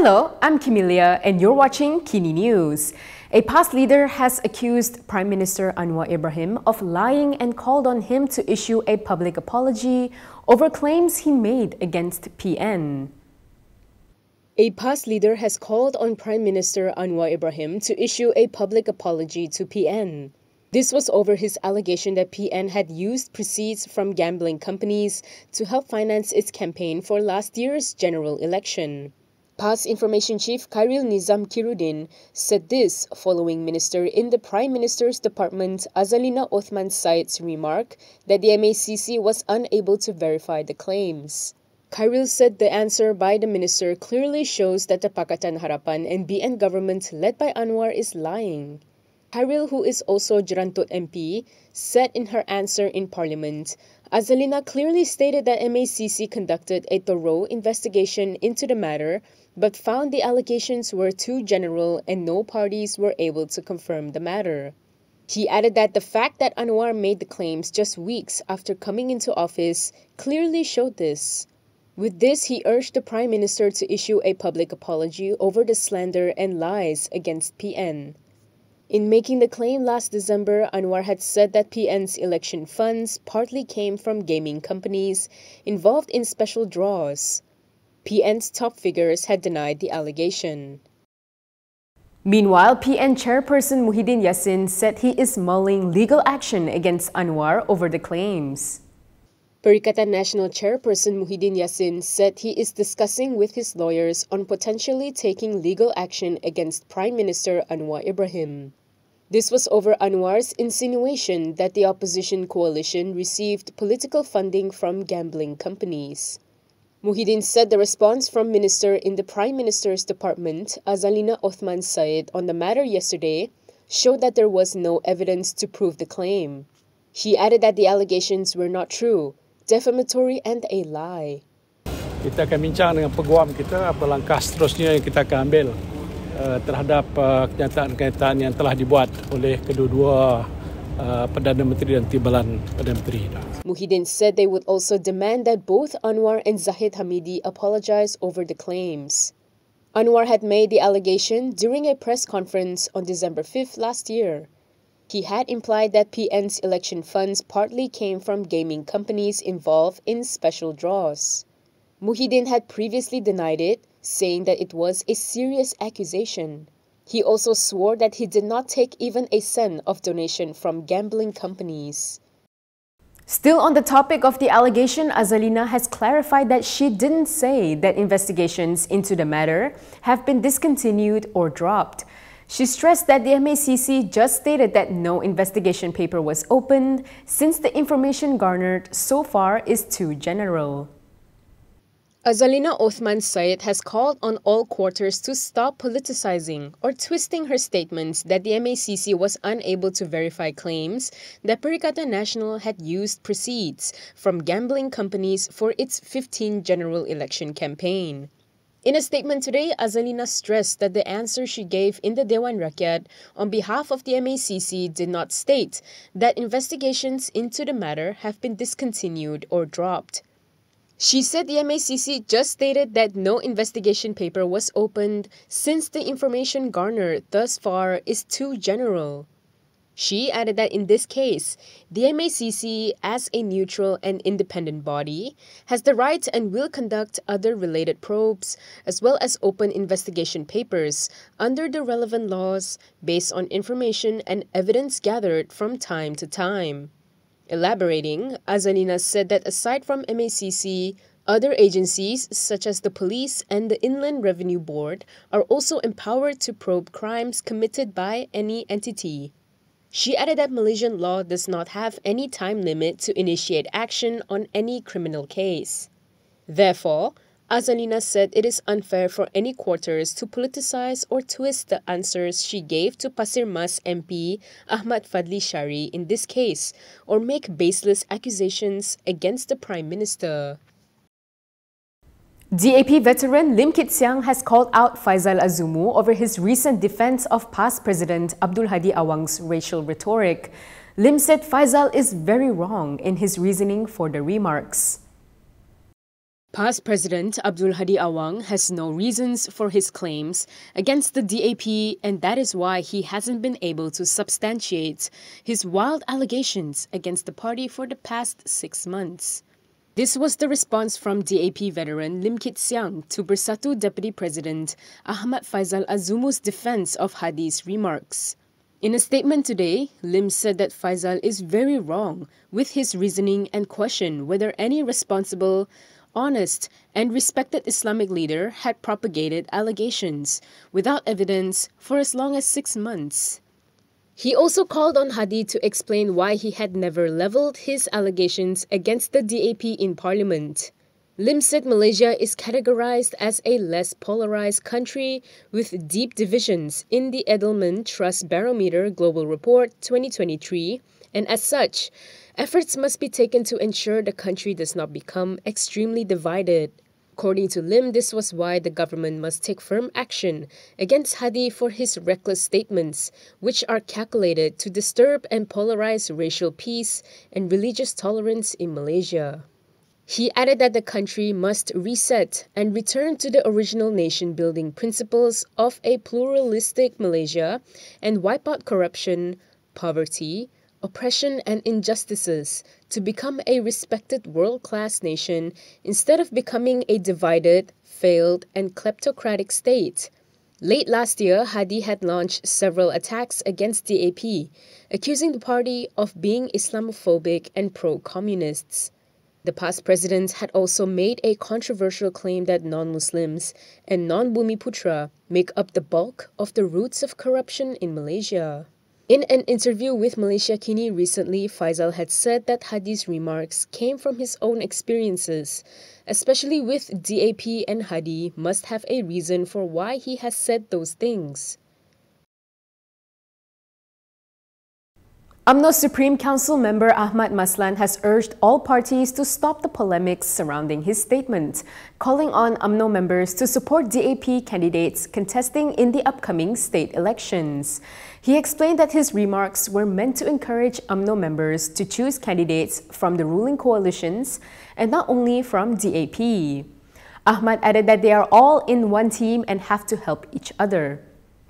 Hello, I'm Camelia and you're watching KiniNews. A past leader has accused Prime Minister Anwar Ibrahim of lying and called on him to issue a public apology over claims he made against PN. A past leader has called on Prime Minister Anwar Ibrahim to issue a public apology to PN. This was over his allegation that PN had used proceeds from gambling companies to help finance its campaign for last year's general election. Past Information Chief Khairil Nizam Khirudin said this following Minister in the Prime Minister's Department Azalina Othman Said's remark that the MACC was unable to verify the claims. Khairil said the answer by the minister clearly shows that the Pakatan Harapan and BN government led by Anwar is lying. Khairil, who is also Jerantut MP, said in her answer in Parliament, Azalina clearly stated that MACC conducted a thorough investigation into the matter but found the allegations were too general and no parties were able to confirm the matter. He added that the fact that Anwar made the claims just weeks after coming into office clearly showed this. With this, he urged the Prime Minister to issue a public apology over the slander and lies against PN. In making the claim last December, Anwar had said that PN's election funds partly came from gaming companies involved in special draws. PN's top figures had denied the allegation. Meanwhile, PN chairperson Muhyiddin Yassin said he is mulling legal action against Anwar over the claims. Perikatan Nasional chairperson Muhyiddin Yassin said he is discussing with his lawyers on potentially taking legal action against Prime Minister Anwar Ibrahim. This was over Anwar's insinuation that the opposition coalition received political funding from gambling companies. Muhyiddin said the response from Minister in the Prime Minister's Department, Azalina Othman Said, on the matter yesterday showed that there was no evidence to prove the claim. He added that the allegations were not true, defamatory and a lie. Kita akan bincang dengan peguam kita apa langkah seterusnya yang kita akan ambil terhadap kenyataan-kenyataan yang telah dibuat oleh kedua-dua Perdana Menteri dan Timbalan Perdana Menteri. Muhyiddin said they would also demand that both Anwar and Zahid Hamidi apologize over the claims. Anwar had made the allegation during a press conference on December 5th last year. He had implied that PN's election funds partly came from gaming companies involved in special draws. Muhyiddin had previously denied it, saying that it was a serious accusation. He also swore that he did not take even a cent of donation from gambling companies. Still on the topic of the allegation, Azalina has clarified that she didn't say that investigations into the matter have been discontinued or dropped. She stressed that the MACC just stated that no investigation paper was opened since the information garnered so far is too general. Azalina Othman Said has called on all quarters to stop politicizing or twisting her statements that the MACC was unable to verify claims that Perikatan Nasional had used proceeds from gambling companies for its 15th general election campaign. In a statement today, Azalina stressed that the answer she gave in the Dewan Rakyat on behalf of the MACC did not state that investigations into the matter have been discontinued or dropped. She said the MACC just stated that no investigation paper was opened since the information garnered thus far is too general. She added that in this case, the MACC, as a neutral and independent body, has the right and will conduct other related probes as well as open investigation papers under the relevant laws based on information and evidence gathered from time to time. Elaborating, Azalina said that aside from MACC, other agencies such as the police and the Inland Revenue Board are also empowered to probe crimes committed by any entity. She added that Malaysian law does not have any time limit to initiate action on any criminal case. Therefore, Azalina said it is unfair for any quarters to politicize or twist the answers she gave to Pasir Mas MP Ahmad Fadli Shari in this case or make baseless accusations against the Prime Minister. DAP veteran Lim Kit Siang has called out Faisal Azumu over his recent defense of past President Abdul Hadi Awang's racial rhetoric. Lim said Faisal is very wrong in his reasoning for the remarks. Past President Abdul Hadi Awang has no reasons for his claims against the DAP, and that is why he hasn't been able to substantiate his wild allegations against the party for the past 6 months. This was the response from DAP veteran Lim Kit Siang to Bersatu Deputy President Ahmad Faisal Azumu's defense of Hadi's remarks. In a statement today, Lim said that Faisal is very wrong with his reasoning and questioned whether any responsible, honest and respected Islamic leader had propagated allegations without evidence for as long as 6 months. He also called on Hadi to explain why he had never leveled his allegations against the DAP in Parliament. Lim said Malaysia is categorized as a less polarized country with deep divisions in the Edelman Trust Barometer Global Report 2023, and as such, efforts must be taken to ensure the country does not become extremely divided. According to Lim, this was why the government must take firm action against Hadi for his reckless statements, which are calculated to disturb and polarize racial peace and religious tolerance in Malaysia. He added that the country must reset and return to the original nation-building principles of a pluralistic Malaysia and wipe out corruption, poverty, oppression and injustices to become a respected world-class nation instead of becoming a divided, failed and kleptocratic state. Late last year, Hadi had launched several attacks against DAP, accusing the party of being Islamophobic and pro-communists. The past president had also made a controversial claim that non-Muslims and non-Bumiputra make up the bulk of the roots of corruption in Malaysia. In an interview with Malaysia Kini recently, Faisal had said that Hadi's remarks came from his own experiences, especially with DAP, and Hadi must have a reason for why he has said those things. UMNO Supreme Council member Ahmad Maslan has urged all parties to stop the polemics surrounding his statement, calling on UMNO members to support DAP candidates contesting in the upcoming state elections. He explained that his remarks were meant to encourage UMNO members to choose candidates from the ruling coalitions and not only from DAP. Ahmad added that they are all in one team and have to help each other.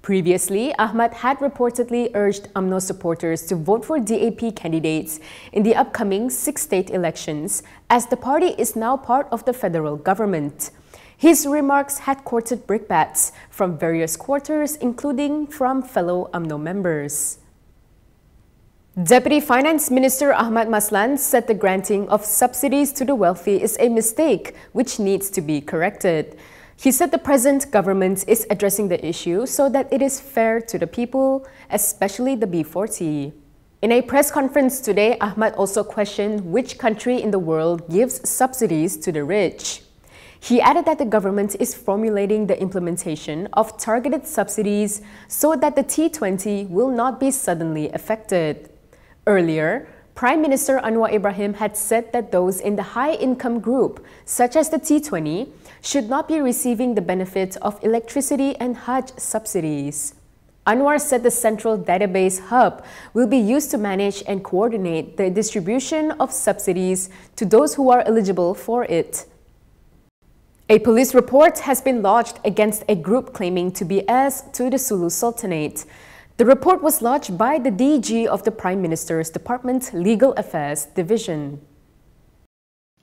Previously, Ahmad had reportedly urged UMNO supporters to vote for DAP candidates in the upcoming 6 state elections, as the party is now part of the federal government. His remarks had courted brickbats from various quarters, including from fellow UMNO members. Deputy Finance Minister Ahmad Maslan said the granting of subsidies to the wealthy is a mistake which needs to be corrected. He said the present government is addressing the issue so that it is fair to the people, especially the B40. In a press conference today, Ahmad also questioned which country in the world gives subsidies to the rich. He added that the government is formulating the implementation of targeted subsidies so that the T20 will not be suddenly affected. Earlier, Prime Minister Anwar Ibrahim had said that those in the high-income group, such as the T20, should not be receiving the benefit of electricity and Hajj subsidies. Anwar said the central database hub will be used to manage and coordinate the distribution of subsidies to those who are eligible for it. A police report has been lodged against a group claiming to be heirs to the Sulu Sultanate. The report was lodged by the DG of the Prime Minister's Department Legal Affairs Division.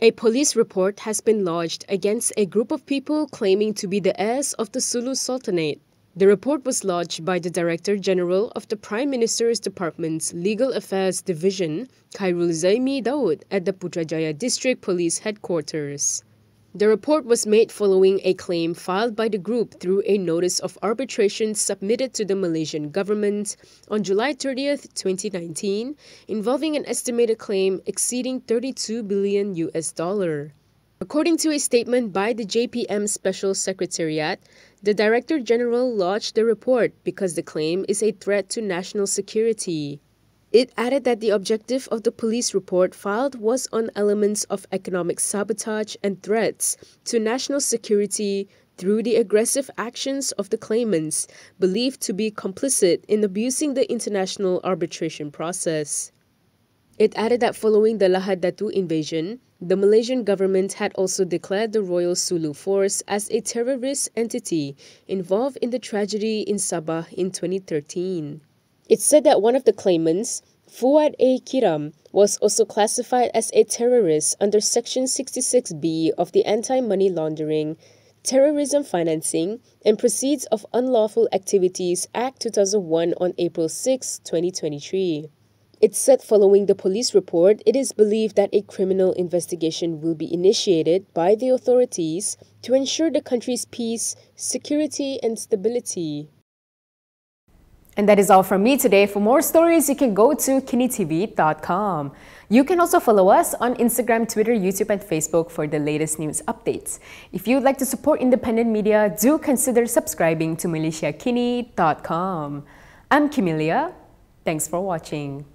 A police report has been lodged against a group of people claiming to be the heirs of the Sulu Sultanate. The report was lodged by the Director General of the Prime Minister's Department's Legal Affairs Division, Khairil Nizam Khirudin, at the Putrajaya District Police Headquarters. The report was made following a claim filed by the group through a notice of arbitration submitted to the Malaysian government on July 30th, 2019, involving an estimated claim exceeding $32 billion. According to a statement by the JPM Special Secretariat, the Director General lodged the report because the claim is a threat to national security. It added that the objective of the police report filed was on elements of economic sabotage and threats to national security through the aggressive actions of the claimants, believed to be complicit in abusing the international arbitration process. It added that following the Lahad Datu invasion, the Malaysian government had also declared the Royal Sulu Force as a terrorist entity involved in the tragedy in Sabah in 2013. It said that one of the claimants, Fuad A. Kiram, was also classified as a terrorist under Section 66B of the Anti-Money Laundering, Terrorism Financing, and Proceeds of Unlawful Activities Act 2001 on April 6, 2023. It said following the police report, it is believed that a criminal investigation will be initiated by the authorities to ensure the country's peace, security, and stability. And that is all from me today. For more stories, you can go to KiniTV.com. You can also follow us on Instagram, Twitter, YouTube, and Facebook for the latest news updates. If you'd like to support independent media, do consider subscribing to MalaysiaKini.com. I'm Camelia. Thanks for watching.